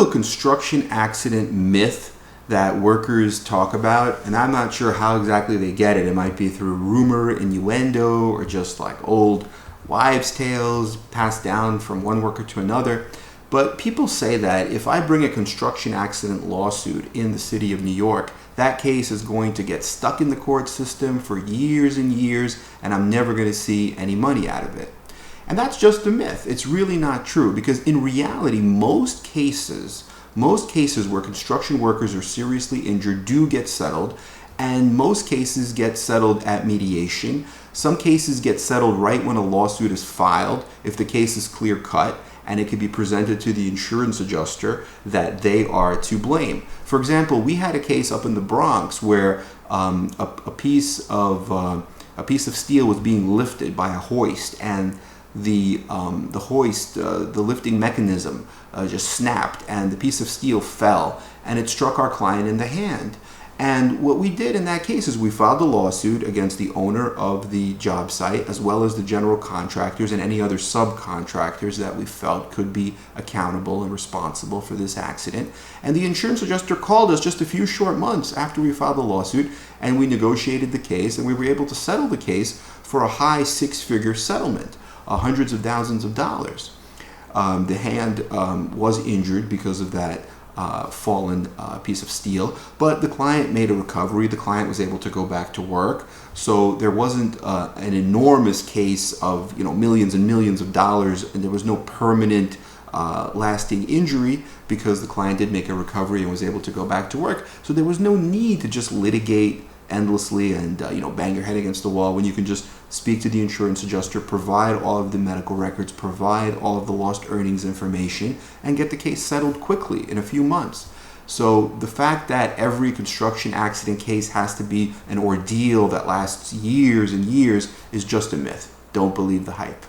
typical construction accident myth that workers talk about, and I'm not sure how exactly they get it. It might be through rumor, innuendo, or just like old wives' tales passed down from one worker to another. But people say that if I bring a construction accident lawsuit in the city of New York, that case is going to get stuck in the court system for years and years, and I'm never going to see any money out of it. And that's just a myth. It's really not true, because in reality, most cases where construction workers are seriously injured do get settled, and most cases get settled at mediation. Some cases get settled right when a lawsuit is filed, if the case is clear-cut, and it can be presented to the insurance adjuster that they are to blame. For example, we had a case up in the Bronx where a piece of steel was being lifted by a hoist, and the lifting mechanism just snapped, and the piece of steel fell, and it struck our client in the hand. And what we did in that case is we filed a lawsuit against the owner of the job site, as well as the general contractors and any other subcontractors that we felt could be accountable and responsible for this accident. And the insurance adjuster called us just a few short months after we filed the lawsuit, and we negotiated the case, and we were able to settle the case for a high six-figure settlement, hundreds of thousands of dollars. The hand was injured because of that fallen piece of steel, but the client made a recovery. The client was able to go back to work, so there wasn't an enormous case of millions and millions of dollars, and there was no permanent lasting injury because the client did make a recovery and was able to go back to work. So there was no need to just litigate endlessly and bang your head against the wall, when you can just speak to the insurance adjuster, provide all of the medical records, provide all of the lost earnings information, and get the case settled quickly in a few months. So the fact that every construction accident case has to be an ordeal that lasts years and years is just a myth. Don't believe the hype.